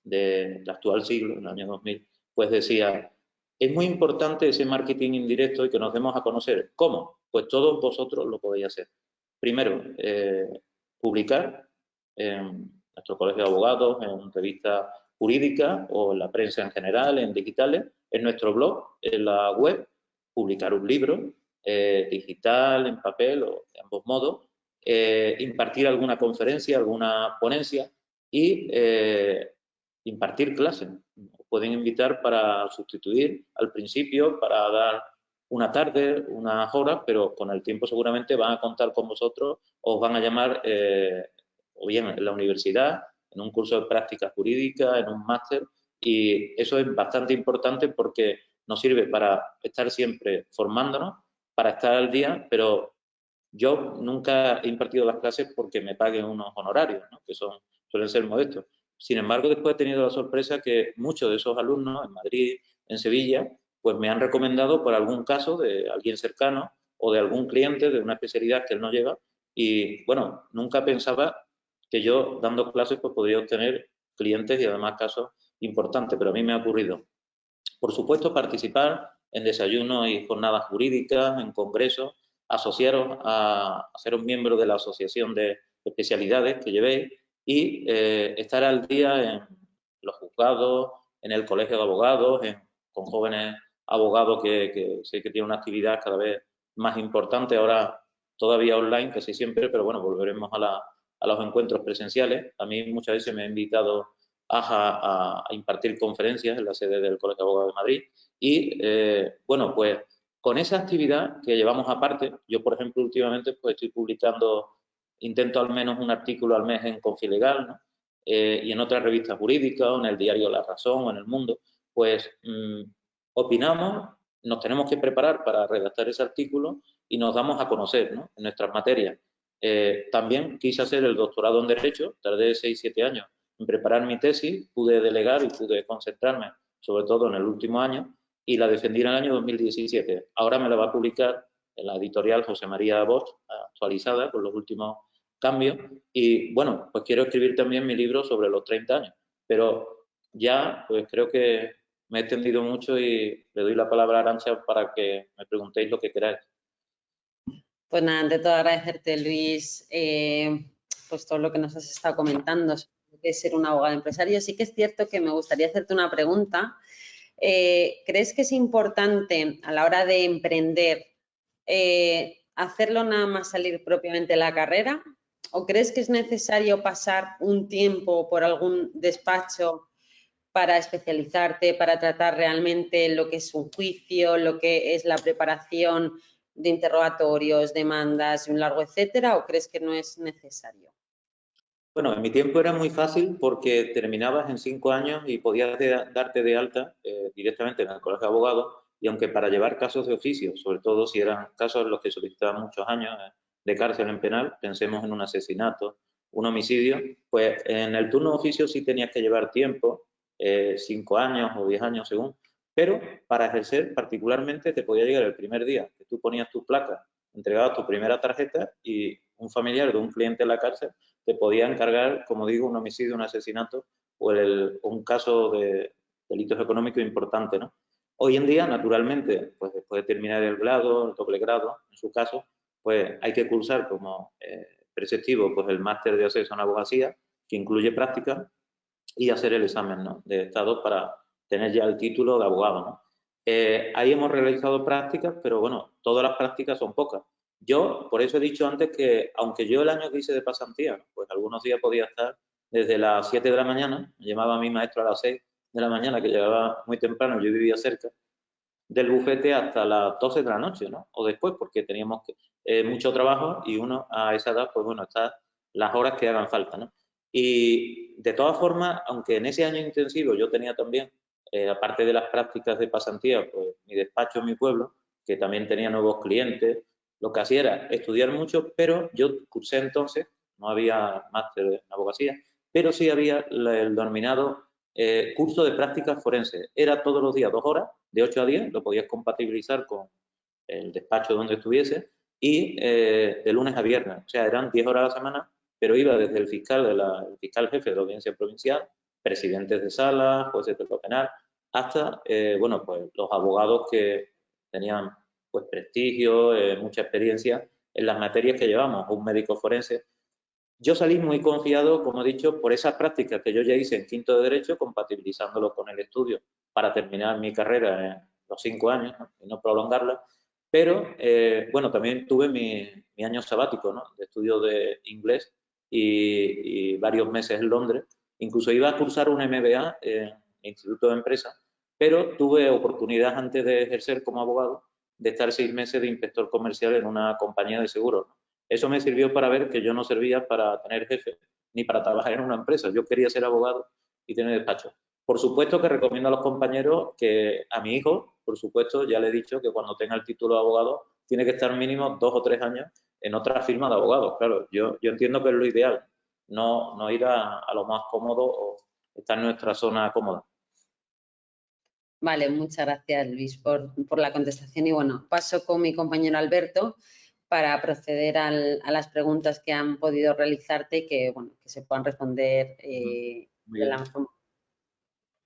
del actual siglo, en el año 2000, pues decía, es muy importante ese marketing indirecto y que nos demos a conocer. ¿Cómo? Pues todos vosotros lo podéis hacer. Primero, publicar en nuestro colegio de abogados, en revistas jurídicas o en la prensa en general, en digitales, en nuestro blog, en la web, publicar un libro digital, en papel o de ambos modos, impartir alguna conferencia, alguna ponencia y impartir clases. Pueden invitar para sustituir al principio, para dar una tarde, unas horas, pero con el tiempo seguramente van a contar con vosotros, os van a llamar o bien en la universidad, en un curso de práctica jurídica, en un máster, y eso es bastante importante porque nos sirve para estar siempre formándonos, para estar al día, pero yo nunca he impartido las clases porque me paguen unos honorarios, ¿no? Que suelen ser modestos. Sin embargo, después he tenido la sorpresa que muchos de esos alumnos en Madrid, en Sevilla, pues me han recomendado por algún caso de alguien cercano o de algún cliente de una especialidad que él no lleva. Y bueno, nunca pensaba que yo dando clases pues podría obtener clientes y además casos importantes, pero a mí me ha ocurrido. Por supuesto, participar en desayunos y jornadas jurídicas, en congresos, asociaros a ser un miembro de la asociación de especialidades que llevéis y estar al día en los juzgados, en el colegio de abogados, con jóvenes abogados que sé que tienen una actividad cada vez más importante, ahora todavía online, casi siempre, pero bueno, volveremos a los encuentros presenciales. A mí muchas veces me ha invitado a impartir conferencias en la sede del Colegio de Abogados de Madrid y, bueno, pues con esa actividad que llevamos aparte, yo, por ejemplo, últimamente pues estoy publicando, intento al menos un artículo al mes en Confilegal, ¿no? Y en otras revistas jurídicas, o en el diario La Razón, o en El Mundo, pues opinamos, nos tenemos que preparar para redactar ese artículo y nos damos a conocer, ¿no? En nuestras materias. También quise hacer el doctorado en Derecho, tardé 6-7 años en preparar mi tesis, pude delegar y pude concentrarme, sobre todo en el último año, y la defendí en el año 2017. Ahora me la va a publicar en la editorial José María Bosch, actualizada con los últimos cambios. Y bueno, pues quiero escribir también mi libro sobre los 30 años. Pero ya, pues creo que me he extendido mucho y le doy la palabra a Arantxa para que me preguntéis lo que queráis. Pues nada, ante todo agradecerte, Luis, pues todo lo que nos has estado comentando sobre lo que es ser un abogado empresario. Sí que es cierto que me gustaría hacerte una pregunta. ¿Crees que es importante a la hora de emprender hacerlo nada más salir propiamente de la carrera? ¿O crees que es necesario pasar un tiempo por algún despacho para especializarte, para tratar realmente lo que es un juicio, lo que es la preparación de interrogatorios, demandas y un largo etcétera, o crees que no es necesario? Bueno, en mi tiempo era muy fácil porque terminabas en 5 años y podías darte de alta directamente en el Colegio de Abogados, y aunque para llevar casos de oficio, sobre todo si eran casos en los que solicitaban muchos años de cárcel en penal, pensemos en un asesinato, un homicidio, pues en el turno de oficio sí tenías que llevar tiempo, 5 años o 10 años según, pero para ejercer particularmente te podía llegar el primer día que tú ponías tu placa, entregabas tu primera tarjeta y un familiar de un cliente en la cárcel te podía encargar, como digo, un homicidio, un asesinato o un caso de delitos económicos importante, ¿no? Hoy en día, naturalmente, pues después de terminar el grado, el doble grado, en su caso, pues hay que cursar como preceptivo pues el máster de acceso en abogacía, que incluye práctica, y hacer el examen, ¿no?, de estado para tener ya el título de abogado, ¿no? Ahí hemos realizado prácticas, pero bueno, todas las prácticas son pocas. Yo, por eso he dicho antes que, aunque yo el año que hice de pasantía, pues algunos días podía estar desde las 7 de la mañana, me llamaba a mi maestro a las 6 de la mañana, que llegaba muy temprano, yo vivía cerca, del bufete hasta las 12 de la noche, ¿no? O después, porque teníamos mucho trabajo y uno a esa edad, pues bueno, está las horas que hagan falta, ¿no? Y de todas formas, aunque en ese año intensivo yo tenía también, aparte de las prácticas de pasantía, pues mi despacho en mi pueblo, que también tenía nuevos clientes, lo que hacía era estudiar mucho, pero yo cursé entonces, no había máster en abogacía, pero sí había el denominado curso de prácticas forenses. Era todos los días 2 horas, de 8 a 10, lo podías compatibilizar con el despacho donde estuviese, y de lunes a viernes. O sea, eran 10 horas a la semana, pero iba desde el fiscal, el fiscal jefe de la audiencia provincial, presidentes de sala, jueces de lo penal, hasta, bueno, pues los abogados que tenían pues prestigio, mucha experiencia en las materias que llevamos, un médico forense. Yo salí muy confiado, como he dicho, por esas prácticas que yo ya hice en quinto de Derecho, compatibilizándolo con el estudio para terminar mi carrera en los 5 años, ¿no? Y no prolongarla. Pero, bueno, también tuve mi año sabático, ¿no? De estudio de inglés y varios meses en Londres. Incluso iba a cursar un MBA en Instituto de Empresa, pero tuve oportunidad antes de ejercer como abogado de estar 6 meses de inspector comercial en una compañía de seguros, ¿no? Eso me sirvió para ver que yo no servía para tener jefe ni para trabajar en una empresa. Yo quería ser abogado y tener despacho. Por supuesto que recomiendo a los compañeros que a mi hijo, por supuesto, ya le he dicho que cuando tenga el título de abogado tiene que estar mínimo 2 o 3 años en otra firma de abogados. Claro, yo entiendo que es lo ideal, no ir a lo más cómodo o estar en nuestra zona cómoda. Vale, muchas gracias, Luis, por la contestación. Y bueno, paso con mi compañero Alberto para proceder a las preguntas que han podido realizarte y que, bueno, que se puedan responder de la mejor.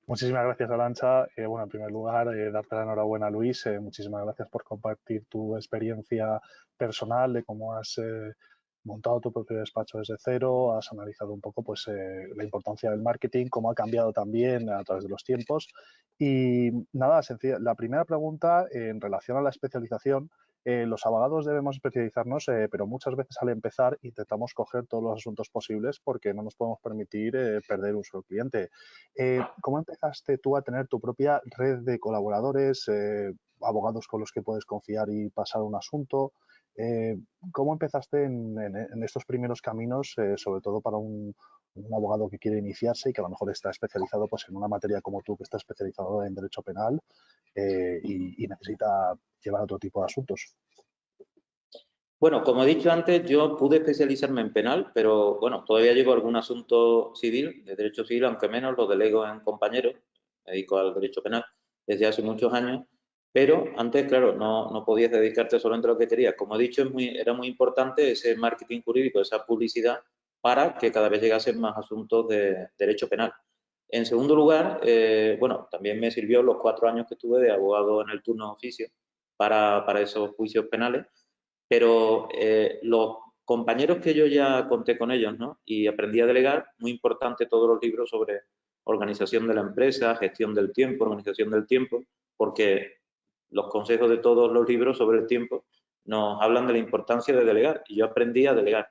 Muchísimas gracias, Arantxa. Bueno, en primer lugar, darte la enhorabuena, Luis. Muchísimas gracias por compartir tu experiencia personal de cómo has montado tu propio despacho desde cero, has analizado un poco pues, la importancia del marketing, cómo ha cambiado también a través de los tiempos. Y nada, sencilla. La primera pregunta en relación a la especialización. Los abogados debemos especializarnos, pero muchas veces al empezar intentamos coger todos los asuntos posibles porque no nos podemos permitir perder un solo cliente. ¿Cómo empezaste tú a tener tu propia red de colaboradores, abogados con los que puedes confiar y pasar un asunto? ¿Cómo empezaste en estos primeros caminos, sobre todo para un abogado que quiere iniciarse y que a lo mejor está especializado pues, en una materia como tú, que está especializado en derecho penal y necesita llevar otro tipo de asuntos? Bueno, como he dicho antes, yo pude especializarme en penal, pero bueno, todavía llevo algún asunto civil, de derecho civil, aunque menos lo delego en compañeros, me dedico al derecho penal desde hace muchos años, pero antes, claro, no podías dedicarte solamente a lo que querías. Como he dicho, era muy importante ese marketing jurídico, esa publicidad, para que cada vez llegasen más asuntos de derecho penal. En segundo lugar, bueno, también me sirvió los 4 años que estuve de abogado en el turno de oficio para esos juicios penales. Pero los compañeros que yo ya conté con ellos, ¿no? Y aprendí a delegar, muy importante todos los libros sobre organización de la empresa, gestión del tiempo, organización del tiempo, porque los consejos de todos los libros sobre el tiempo nos hablan de la importancia de delegar y yo aprendí a delegar.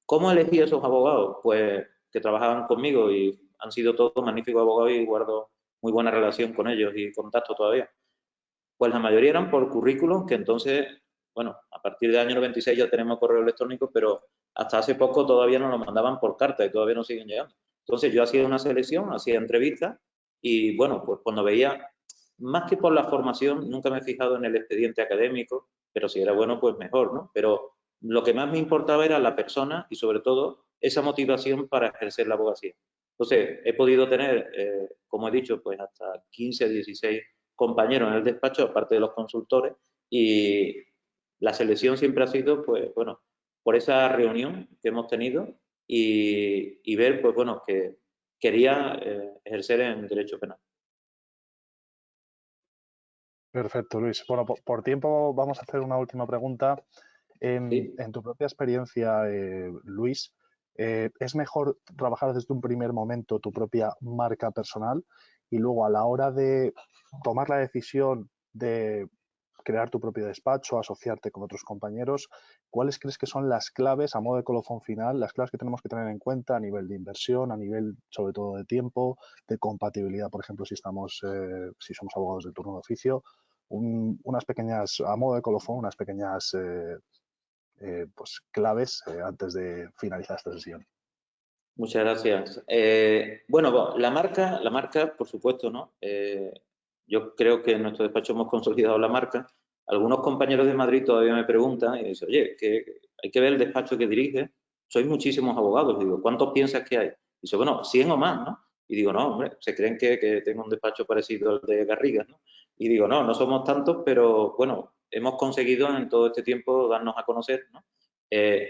¿Cómo elegí a esos abogados? Pues que trabajaban conmigo y han sido todos magníficos abogados y guardo muy buena relación con ellos y contacto todavía. Pues la mayoría eran por currículum, que entonces, bueno, a partir del año 96 ya tenemos correo electrónico, pero hasta hace poco todavía nos lo mandaban por carta y todavía no siguen llegando. Entonces yo hacía una selección, hacía entrevistas y, bueno, pues cuando veía, más que por la formación, nunca me he fijado en el expediente académico, pero si era bueno, pues mejor, ¿no? Pero lo que más me importaba era la persona y, sobre todo, esa motivación para ejercer la abogacía. Entonces, he podido tener, como he dicho, pues hasta 15, 16 compañeros en el despacho, aparte de los consultores, y la selección siempre ha sido, pues bueno, por esa reunión que hemos tenido y ver, pues bueno, que quería ejercer en derecho penal. Perfecto, Luis. Bueno, por tiempo vamos a hacer una última pregunta. ¿Sí? En tu propia experiencia, Luis, ¿es mejor trabajar desde un primer momento tu propia marca personal y luego a la hora de tomar la decisión de crear tu propio despacho, asociarte con otros compañeros, cuáles crees que son las claves, a modo de colofón final, las claves que tenemos que tener en cuenta a nivel de inversión, a nivel sobre todo de tiempo, de compatibilidad, por ejemplo, si somos abogados de turno de oficio, unas pequeñas, a modo de colofón, unas pequeñas pues, claves antes de finalizar esta sesión? Muchas gracias. Bueno, la marca, por supuesto, ¿no? Yo creo que en nuestro despacho hemos consolidado la marca. algunos compañeros de Madrid todavía me preguntan y dicen, oye, que hay que ver el despacho que dirige, sois muchísimos abogados. Y digo, ¿cuántos piensas que hay? Y dice, bueno, 100 o más, ¿no? Y digo, no, hombre, se creen que tengo un despacho parecido al de Garrigas, ¿no? Y digo, no, no somos tantos, pero bueno, hemos conseguido en todo este tiempo darnos a conocer, ¿no?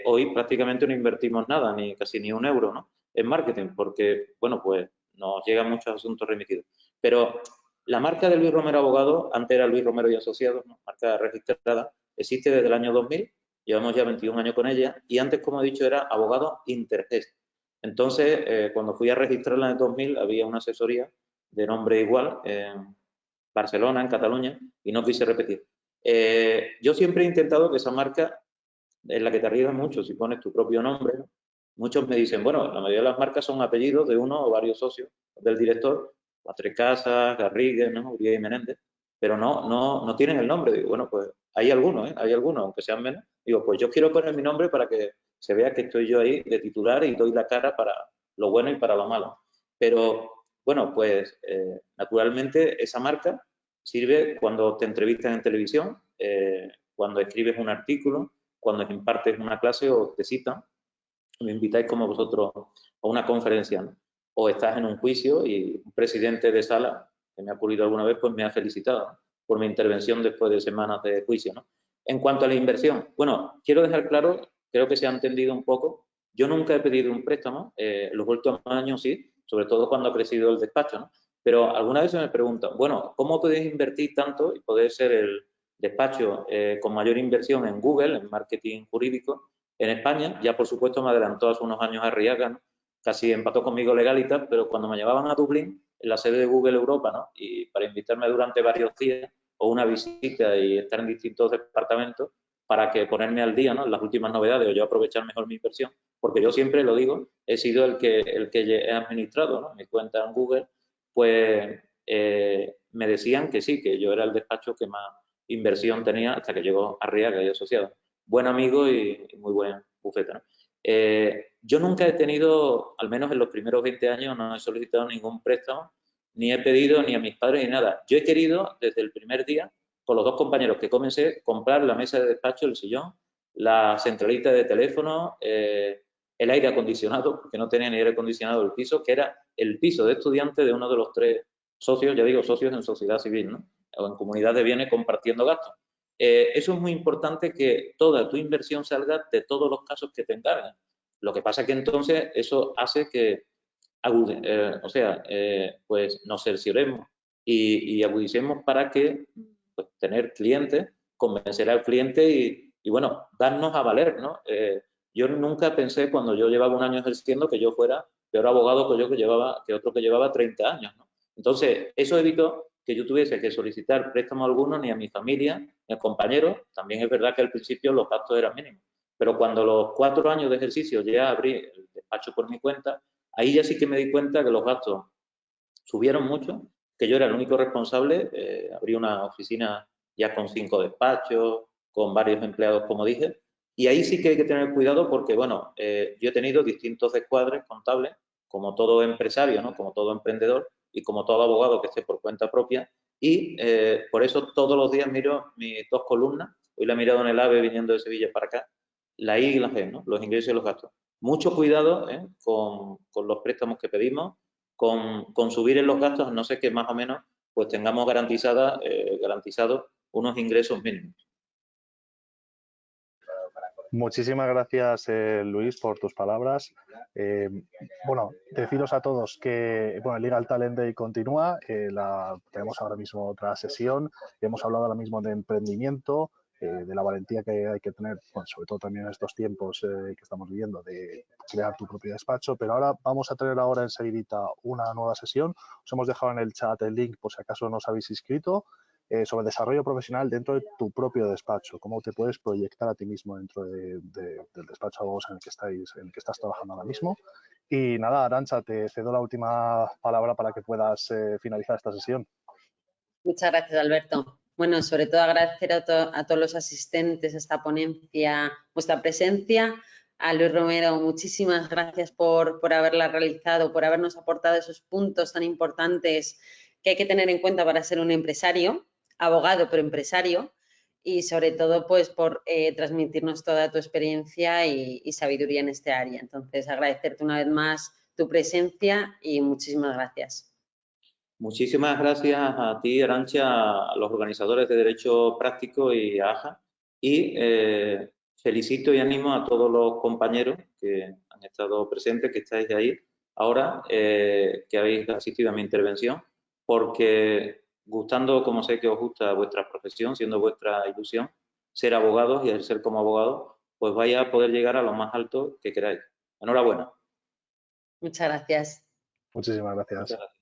Hoy prácticamente no invertimos nada, ni casi ni un euro, ¿no? En marketing, porque, bueno, pues nos llegan muchos asuntos remitidos. Pero la marca de Luis Romero Abogado, antes era Luis Romero y Asociados, ¿no? Marca registrada, existe desde el año 2000, llevamos ya 21 años con ella, y antes, como he dicho, era Abogado Intergest. Entonces, cuando fui a registrarla en el 2000, había una asesoría de nombre igual en Barcelona, en Cataluña, y no quise repetir. Yo siempre he intentado que esa marca, en la que te arriesgas mucho si pones tu propio nombre, ¿no? Muchos me dicen, bueno, la mayoría de las marcas son apellidos de uno o varios socios del director, Cuatro Casas, Garrigues, ¿no? Uribe y Menéndez, pero no tienen el nombre. Digo, bueno, pues hay algunos, hay algunos, aunque sean menos. Digo, pues yo quiero poner mi nombre para que se vea que estoy yo ahí de titular y doy la cara para lo bueno y para lo malo. Pero, bueno, pues naturalmente esa marca sirve cuando te entrevistan en televisión, cuando escribes un artículo, cuando impartes una clase o te citan, me invitáis como vosotros a una conferencia, ¿no? O estás en un juicio y un presidente de sala, que me ha ocurrido alguna vez, pues me ha felicitado, ¿no? Por mi intervención después de semanas de juicio, ¿no? En cuanto a la inversión, bueno, quiero dejar claro, creo que se ha entendido un poco, yo nunca he pedido un préstamo, los últimos años sí, sobre todo cuando ha crecido el despacho, ¿no? Pero algunas veces me preguntan, bueno, ¿cómo podéis invertir tanto y poder ser el despacho con mayor inversión en Google, en marketing jurídico, en España? Ya, por supuesto, me adelantó hace unos años Arriaga, ¿no? Casi empató conmigo Legalitas, pero cuando me llevaban a Dublín, en la sede de Google Europa, ¿no? Y para invitarme durante varios días o una visita y estar en distintos departamentos para que ponerme al día, ¿no? En las últimas novedades o yo aprovechar mejor mi inversión, porque yo siempre lo digo, he sido el que he administrado, ¿no? Mi cuenta en Google, pues me decían que sí, que yo era el despacho que más inversión tenía hasta que llegó Arriaga y Asociados. Buen amigo y muy buen bufete, ¿no? Yo nunca he tenido, al menos en los primeros 20 años, no he solicitado ningún préstamo, ni he pedido ni a mis padres ni nada. Yo he querido, desde el primer día, con los dos compañeros que comencé, comprar la mesa de despacho, el sillón, la centralita de teléfono, el aire acondicionado, porque no tenía ni aire acondicionado el piso, que era el piso de estudiante de uno de los tres socios, ya digo, socios en sociedad civil, ¿no? O en comunidad de bienes compartiendo gastos. Eso es muy importante, que toda tu inversión salga de todos los casos que te encargan. Lo que pasa es que entonces eso hace que pues nos cercioremos y agudicemos para que pues, tener clientes, convencer al cliente y bueno, darnos a valer, ¿no? Yo nunca pensé, cuando yo llevaba un año ejerciendo, que yo fuera peor abogado que otro que llevaba 30 años, ¿no? Entonces, eso evitó que yo tuviese que solicitar préstamo alguno ni a mi familia, ni a compañeros. También es verdad que al principio los gastos eran mínimos, pero cuando los 4 años de ejercicio ya abrí el despacho por mi cuenta, ahí ya sí que me di cuenta que los gastos subieron mucho, que yo era el único responsable, abrí una oficina ya con 5 despachos, con varios empleados, como dije, y ahí sí que hay que tener cuidado porque, bueno, yo he tenido distintos descuadres contables, como todo empresario, ¿no? Como todo emprendedor y como todo abogado que esté por cuenta propia, y por eso todos los días miro mis dos columnas. Hoy la he mirado en el AVE viniendo de Sevilla para acá, la I y la G, ¿no? Los ingresos y los gastos. Mucho cuidado con los préstamos que pedimos, con subir en los gastos, no sé que más o menos pues tengamos garantizados unos ingresos mínimos. Muchísimas gracias, Luis, por tus palabras. Bueno, deciros a todos que el Legal Talent Day continúa. Tenemos ahora mismo otra sesión. Hemos hablado ahora mismo de emprendimiento, de la valentía que hay que tener, bueno, sobre todo también en estos tiempos que estamos viviendo, de crear tu propio despacho. Pero ahora vamos a tener enseguidita una nueva sesión. Os hemos dejado en el chat el link por si acaso no os habéis inscrito. Sobre desarrollo profesional dentro de tu propio despacho, cómo te puedes proyectar a ti mismo dentro del despacho de abogados en el que estás trabajando ahora mismo. Y nada, Arantxa, te cedo la última palabra para que puedas finalizar esta sesión. Muchas gracias, Alberto. Bueno, sobre todo agradecer a todos los asistentes a esta ponencia vuestra presencia. A Luis Romero, muchísimas gracias por haberla realizado, por habernos aportado esos puntos tan importantes que hay que tener en cuenta para ser un empresario, abogado pero empresario. y sobre todo pues por transmitirnos toda tu experiencia y sabiduría en este área. Entonces, agradecerte una vez más tu presencia y muchísimas gracias. Muchísimas gracias a ti, Arantxa, a los organizadores de Derecho Práctico y a AJA. Y felicito y animo a todos los compañeros que han estado presentes, que estáis ahí ahora, que habéis asistido a mi intervención, porque gustando, como sé que os gusta vuestra profesión, siendo vuestra ilusión, ser abogados y ejercer como abogados, pues vais a poder llegar a lo más alto que queráis. Enhorabuena. Muchas gracias. Muchísimas gracias. Muchas gracias.